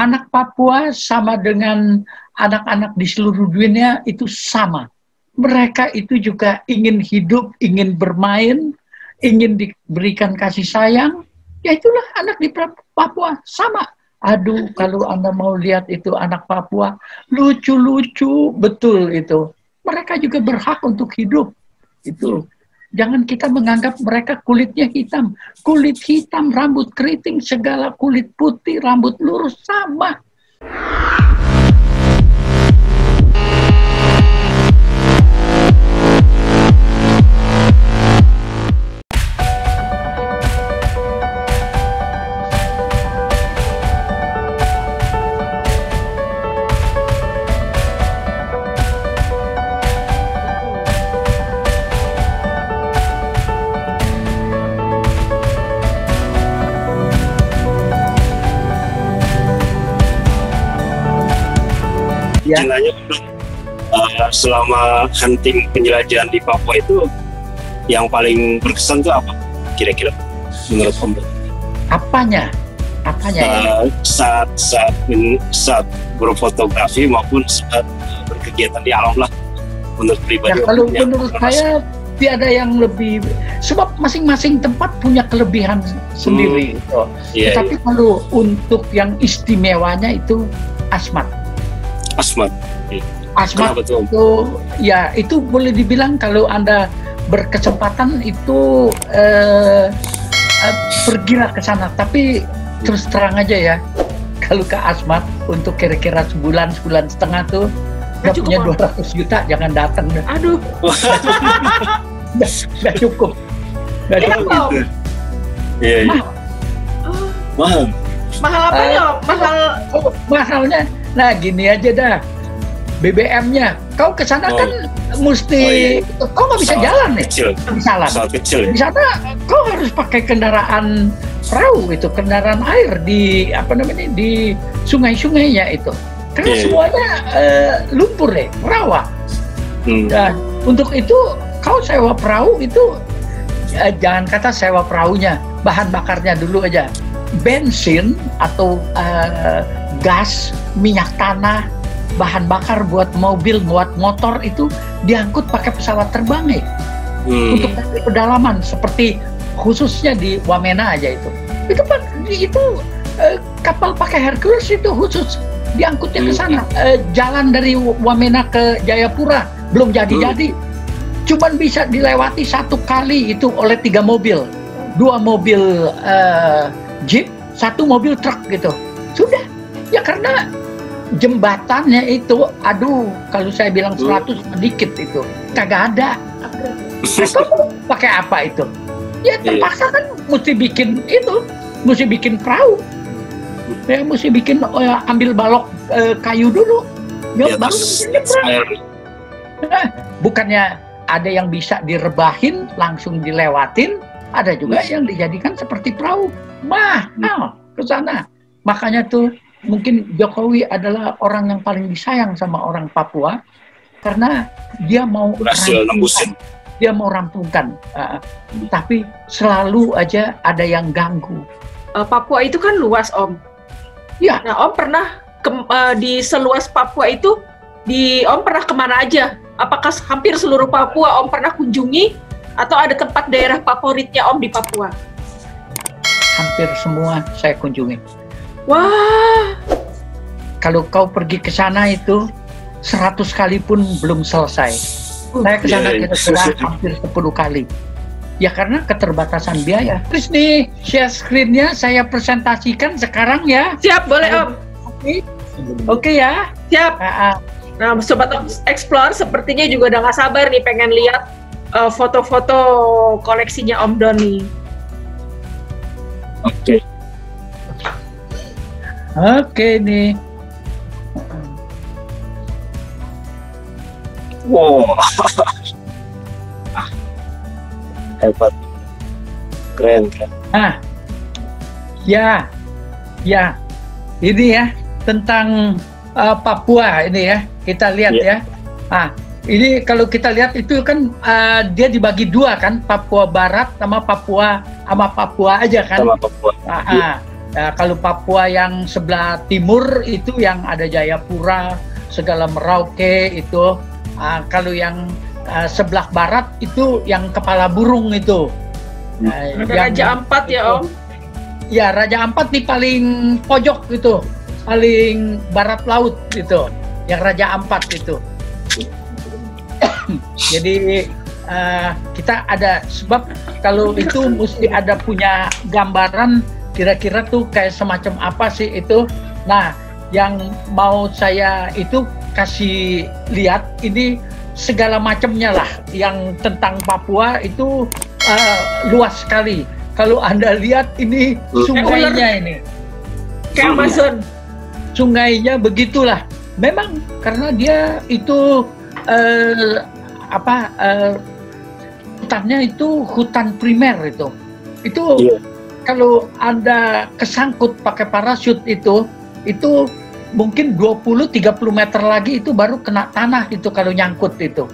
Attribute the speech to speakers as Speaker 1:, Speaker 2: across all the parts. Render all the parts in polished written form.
Speaker 1: anak Papua sama dengan anak-anak di seluruh dunia itu sama. Mereka itu juga ingin hidup, ingin bermain, ingin diberikan kasih sayang. Ya itulah anak di Papua, sama. Aduh, kalau Anda mau lihat itu anak Papua, lucu-lucu, betul itu. Mereka juga berhak untuk hidup. Itu. Jangan kita menganggap mereka kulitnya hitam. Kulit hitam, rambut keriting, segala kulit putih, rambut lurus, sama.
Speaker 2: Ya. Selama hunting penjelajahan di Papua itu yang paling berkesan itu apa kira-kira menurut Om?
Speaker 1: Apanya?
Speaker 2: Saat berfotografi maupun saat berkegiatan di alam lah menurut pribadi.
Speaker 1: Ya, kalau menurut saya tiada yang lebih, sebab masing-masing tempat punya kelebihan sendiri.
Speaker 2: Yeah,
Speaker 1: Tetapi kalau untuk yang istimewanya itu Asmat.
Speaker 2: Asmat
Speaker 1: itu ya, itu boleh dibilang kalau Anda berkesempatan itu pergilah ke sana. Tapi terus terang aja ya, kalau ke Asmat untuk kira-kira sebulan setengah tuh nggak punya 200 juta jangan datang.
Speaker 3: Aduh.
Speaker 1: Nggak cukup.
Speaker 2: Iya. Mahal.
Speaker 3: Mahal apanya?
Speaker 1: Mahalnya. Nah gini aja dah, BBM-nya. Kau ke sana kan mesti, kau nggak bisa jalan nih. Di sana kau harus pakai kendaraan perahu itu, kendaraan air di di sungai-sungainya itu. Karena semuanya lumpur deh, rawa. Dan untuk itu kau sewa perahu itu, jangan kata sewa perahunya, bahan bakarnya dulu aja. Bensin atau gas, minyak tanah, bahan bakar buat mobil, buat motor itu diangkut pakai pesawat terbang untuk dari pedalaman, seperti khususnya di Wamena aja itu kapal pakai Hercules itu khusus diangkutnya ke sana. Jalan dari Wamena ke Jayapura belum jadi-jadi, cuman bisa dilewati satu kali itu oleh 3 mobil, 2 mobil jeep, 1 mobil truk gitu. Sudah. Ya karena jembatannya itu, aduh, kalau saya bilang 100 sedikit itu, kagak ada. Kamu pakai apa itu? Ya terpaksa kan mesti bikin itu, mesti bikin perahu. Ya mesti bikin, ambil balok kayu dulu. Ya, baru nyebrang. Bukannya ada yang bisa direbahin langsung dilewatin, ada juga yang dijadikan seperti perahu. Mahal ke sana. Makanya tuh mungkin Jokowi adalah orang yang paling disayang sama orang Papua karena dia mau rampungkan, tapi selalu aja ada yang ganggu.
Speaker 3: Papua itu kan luas, Om.
Speaker 1: Ya.
Speaker 3: Nah, Om pernah di seluas Papua itu, Om pernah kemana aja? Apakah hampir seluruh Papua Om pernah kunjungi atau ada tempat daerah favoritnya Om di Papua?
Speaker 1: Hampir semua saya kunjungi.
Speaker 3: Wah,
Speaker 1: kalau kau pergi ke sana itu 100 kali pun belum selesai. Saya ke sana kira-kira hampir 10 kali. Ya karena keterbatasan biaya. Terus nih, share screen-nya saya presentasikan sekarang ya.
Speaker 3: Siap, boleh Om.
Speaker 1: Oke ya.
Speaker 3: Siap. Nah, Sobat Explore sepertinya juga udah gak sabar nih pengen lihat foto-foto koleksinya Om Doni.
Speaker 1: Oke nih.
Speaker 2: Wow. Hebat. Keren.
Speaker 1: Ya. Ini ya tentang Papua ini ya. Kita lihat ya. Ini kalau kita lihat itu kan dia dibagi 2 kan, Papua Barat sama Papua aja kan.
Speaker 2: Sama Papua.
Speaker 1: Kalau Papua yang sebelah timur itu yang ada Jayapura, segala Merauke itu. Kalau yang sebelah barat itu yang Kepala Burung itu.
Speaker 3: Raja Ampat ya Om?
Speaker 1: Ya, Raja Ampat di paling pojok itu, paling barat laut itu, yang Raja Ampat itu. Jadi kita ada, sebab kalau itu mesti ada punya gambaran kira-kira tuh kayak semacam apa sih itu. Nah, yang mau saya itu kasih lihat ini segala macamnya lah yang tentang Papua itu luas sekali. Kalau Anda lihat ini sungainya ini
Speaker 3: kayak Amazon.
Speaker 1: Sungainya begitulah. Memang karena dia itu hutannya itu hutan primer itu. Itu kalau Anda kesangkut pakai parasut itu mungkin 20-30 meter lagi itu baru kena tanah itu kalau nyangkut itu.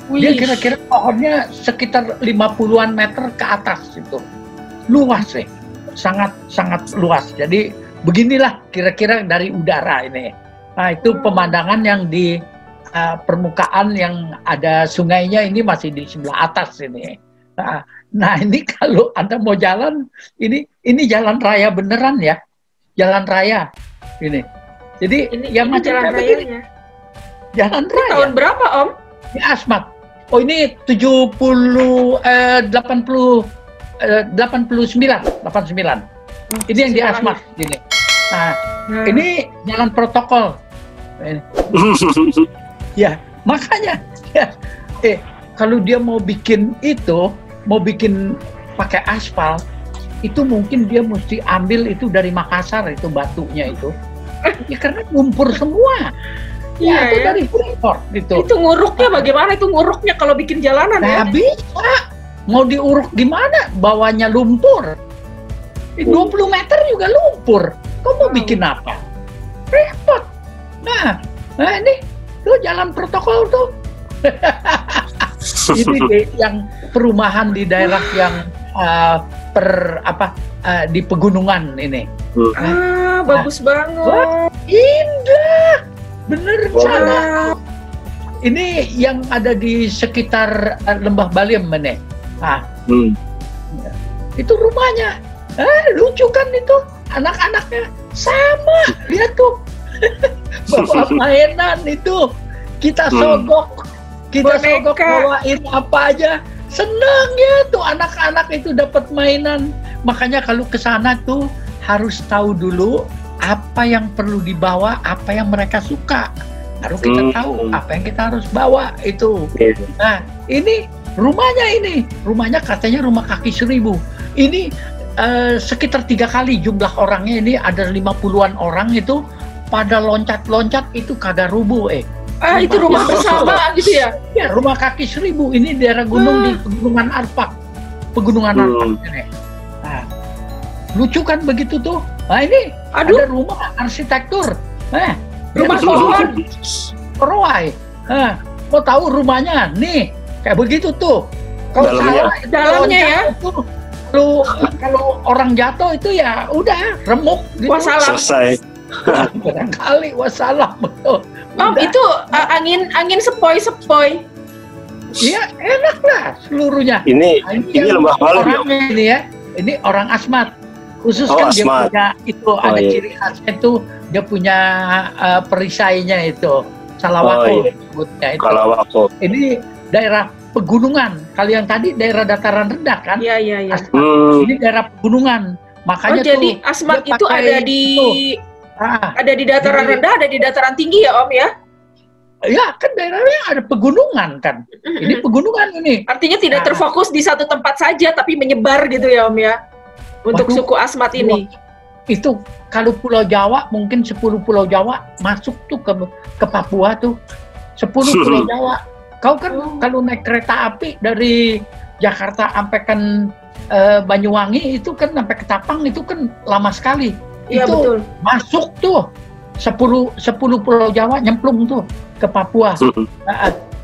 Speaker 1: Dia kira-kira pohonnya sekitar 50-an meter ke atas itu. Luas sih, sangat luas. Jadi beginilah kira-kira dari udara ini. Nah, itu pemandangan yang di permukaan yang ada sungainya ini masih di sebelah atas ini. Nah, ini kalau Anda mau jalan, ini jalan raya beneran ya, jalan raya ini. Jadi
Speaker 3: ini
Speaker 1: yang
Speaker 3: jalan rayanya.
Speaker 1: Jalan raya.
Speaker 3: Tahun berapa Om?
Speaker 1: Ini Asmat. Oh, ini 89. Ini yang di Asmat ini. Nah, ini jalan protokol. Ya, makanya ya, kalau dia mau bikin itu, mau bikin pakai aspal, itu mungkin dia mesti ambil itu dari Makassar itu batunya itu. Ya, karena lumpur semua. Ya, itu dari Freeport gitu.
Speaker 3: Itu nguruknya bagaimana? Itu nguruknya kalau bikin jalanan ya?
Speaker 1: Bisa. Mau diuruk gimana? Bawahnya lumpur. 20 meter juga lumpur. Kau mau bikin apa? Repot. Nah ini tuh jalan protokol tuh. Ini yang perumahan di daerah yang di pegunungan ini.
Speaker 3: Bagus banget.
Speaker 1: Indah, bener sana. Ini yang ada di sekitar Lembah Baliem ini. Itu rumahnya. Lucu kan itu, anak-anaknya sama. Lihat tuh, bawa mainan itu. Kita sogok, bawain apa aja. Seneng ya tuh anak-anak itu dapat mainan. Makanya kalau ke sana tuh harus tahu dulu apa yang perlu dibawa, apa yang mereka suka. Harus kita tahu apa yang kita harus bawa itu. Nah, ini rumahnya katanya rumah kaki 1000. Ini sekitar 3 kali jumlah orangnya, ini ada 50-an orang itu pada loncat-loncat itu kagak rubuh.
Speaker 3: Itu rumah bersama gitu ya?
Speaker 1: Ya, rumah kaki 1000 ini daerah gunung di Pegunungan Arfak. Pegunungan Arfak ini. Nah, lucu kan begitu tuh. Nah, ini ada rumah arsitektur. Rumah pohon. Roy. Mau tahu rumahnya? Nih, kayak begitu tuh. Kalau
Speaker 3: dalamnya ya.
Speaker 1: Kalau orang jatuh itu ya udah remuk gitu.
Speaker 3: Wassalam.
Speaker 2: Selesai.
Speaker 1: Barangkali wassalam.
Speaker 3: Om, itu angin sepoi-sepoi.
Speaker 1: Iya, enak lah seluruhnya.
Speaker 2: Ini Lembah Baliem
Speaker 1: ini ya. Ini orang Asmat. Khusus kan
Speaker 2: Asmat.
Speaker 1: Dia punya itu ada ciri khasnya itu, dia punya perisainya itu. Salawako disebutnya itu.
Speaker 2: Salawako.
Speaker 1: Ini daerah pegunungan. Kalau yang tadi daerah dataran rendah kan?
Speaker 3: Iya.
Speaker 1: Ini daerah pegunungan. Makanya
Speaker 3: jadi Asmat itu ada di dataran rendah, ada di dataran tinggi ya Om ya?
Speaker 1: Ya kan daerahnya ada pegunungan kan. Ini pegunungan ini.
Speaker 3: Artinya tidak terfokus di satu tempat saja, tapi menyebar gitu ya Om ya? Untuk suku Asmat ini.
Speaker 1: Itu kalau Pulau Jawa mungkin 10 Pulau Jawa masuk tuh ke Papua tuh. 10 Pulau Jawa. Kau kan kalau naik kereta api dari Jakarta sampai kan Banyuwangi itu kan sampai ke Tapang itu kan lama sekali.
Speaker 3: Iya,
Speaker 1: itu
Speaker 3: betul.
Speaker 1: Masuk tuh 10 Pulau Jawa nyemplung tuh ke Papua.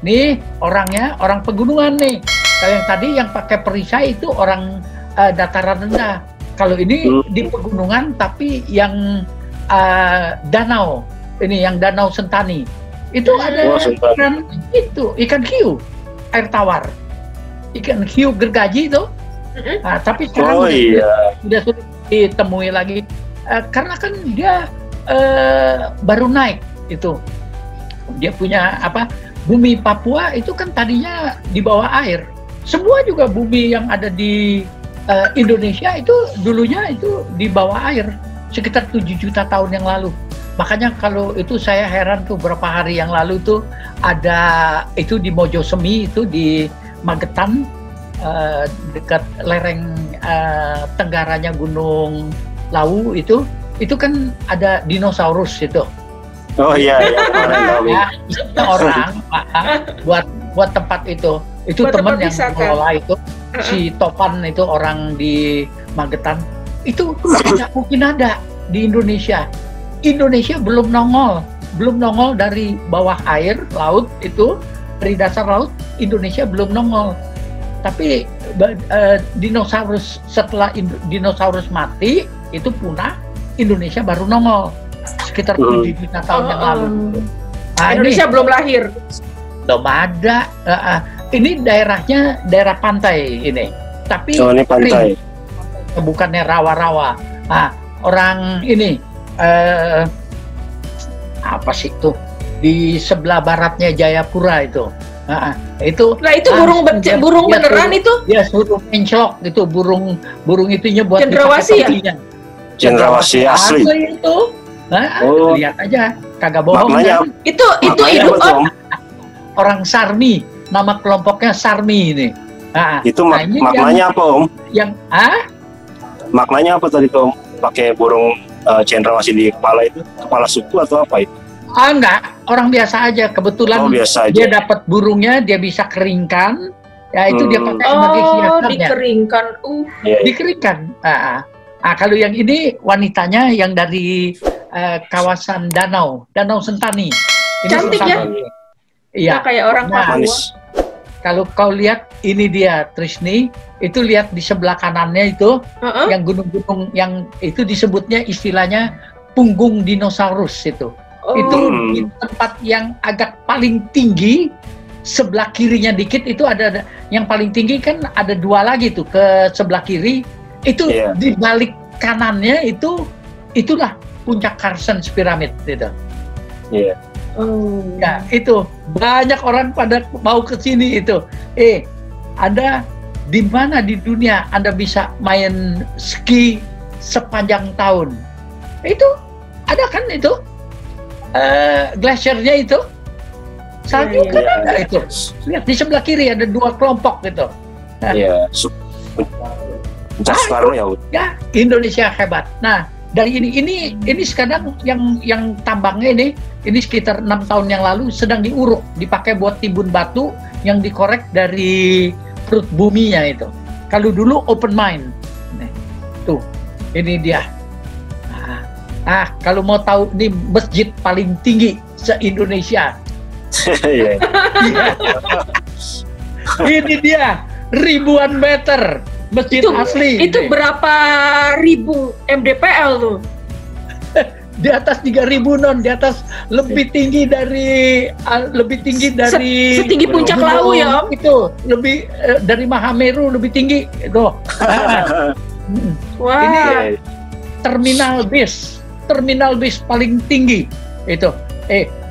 Speaker 1: Nih orangnya orang pegunungan nih. Kayak yang tadi yang pakai perisai itu orang dataran rendah. Kalau ini di pegunungan, tapi yang danau, ini yang Danau Sentani, itu ada ikan hiu, air tawar, ikan hiu gergaji itu. Tapi sekarang sudah sulit ditemui lagi, karena kan dia baru naik itu. Dia punya bumi Papua itu kan tadinya di bawah air. Semua juga bumi yang ada di Indonesia itu dulunya itu di bawah air, sekitar 7 juta tahun yang lalu. Makanya kalau itu saya heran tuh, berapa hari yang lalu tuh ada itu di Mojosemi, itu di Magetan, dekat lereng tenggaranya Gunung Lawu itu kan ada dinosaurus itu.
Speaker 2: Oh iya,
Speaker 1: orang buat tempat itu teman yang mengelola itu, si Topan itu, orang di Magetan itu tidak mungkin ada di Indonesia. Indonesia belum nongol dari bawah air laut itu, dari dasar laut Indonesia belum nongol. Tapi dinosaurus, setelah dinosaurus mati itu punah, Indonesia baru nongol sekitar 7 juta tahun yang lalu.
Speaker 3: Indonesia belum lahir.
Speaker 1: Belum ada. Ini daerahnya daerah pantai ini. Tapi
Speaker 2: ini pantai.
Speaker 1: Bukannya rawa-rawa. Orang ini apa sih itu? Di sebelah baratnya Jayapura itu. Itu
Speaker 3: burung beneran itu?
Speaker 1: Ya, suruh mencelok itu, burung itunya buat
Speaker 3: cendrawasih ya?
Speaker 2: Cendrawasih asli
Speaker 1: itu. Lihat aja, kagak bohong kan?
Speaker 3: Itu hidup Om.
Speaker 1: Orang Sarmi, nama kelompoknya Sarmi ini.
Speaker 2: Itu maknanya apa Om? Maknanya apa tadi Om? Pakai burung cendrawasih di kepala itu, kepala suku atau apa itu?
Speaker 1: Enggak, orang biasa aja. Kebetulan
Speaker 2: biasa aja.
Speaker 1: Dia dapat burungnya, dia bisa keringkan. Ya itu dia pakai sebagai hiasannya.
Speaker 3: Dikeringkan.
Speaker 1: Dikeringkan. Kalau yang ini wanitanya yang dari kawasan Danau Sentani. Ini
Speaker 3: cantik ya?
Speaker 1: Iya.
Speaker 3: Kayak orang Papua.
Speaker 1: Kalau kau lihat ini dia Trisni, itu lihat di sebelah kanannya itu yang gunung-gunung yang itu disebutnya istilahnya punggung dinosaurus itu. Itu di tempat yang agak paling tinggi, sebelah kirinya dikit itu ada yang paling tinggi kan ada 2 lagi tuh ke sebelah kiri. Itu di balik kanannya itulah puncak Carstens Pyramid itu.
Speaker 2: Iya.
Speaker 1: Ya, itu banyak orang pada mau ke sini itu. Anda di mana di dunia Anda bisa main ski sepanjang tahun? Itu ada kan itu? Glaciernya itu salju kan ada itu. Lihat di sebelah kiri ada 2 kelompok gitu.
Speaker 2: Iya. Ya,
Speaker 1: Indonesia hebat. Nah, dari ini sekarang yang tambangnya ini sekitar 6 tahun yang lalu sedang diuruk, dipakai buat timbun batu yang dikorek dari perut buminya itu. Kalau dulu open mine. Tuh, ini dia. Kalau mau tahu ini masjid paling tinggi se-Indonesia. Ini dia, ribuan meter masjid asli.
Speaker 3: Itu berapa ribu MDPL tuh?
Speaker 1: Di atas 3.000 non, di atas lebih tinggi dari
Speaker 3: setinggi puncak Lawu ya Om?
Speaker 1: Itu lebih dari Mahameru, lebih tinggi itu.
Speaker 3: Wah.
Speaker 1: Ini terminal bis paling tinggi itu.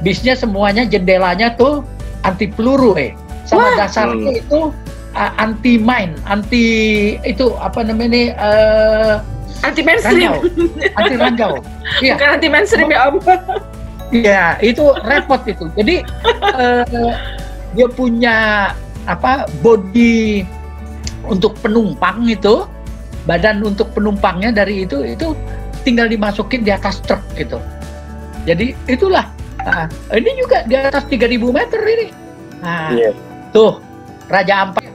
Speaker 1: Bisnya semuanya jendelanya tuh anti peluru sama dasarnya itu anti mine, anti itu apa namanya
Speaker 3: anti mainstream,
Speaker 1: anti ranjau.
Speaker 3: Iya. Bukan anti mainstream ya Om.
Speaker 1: Iya, itu repot itu. Jadi dia punya body untuk penumpang itu, badan untuk penumpangnya dari itu tinggal dimasukin di atas truk gitu. Jadi itulah. Ini juga di atas 3.000 meter ini. Tuh Raja Ampat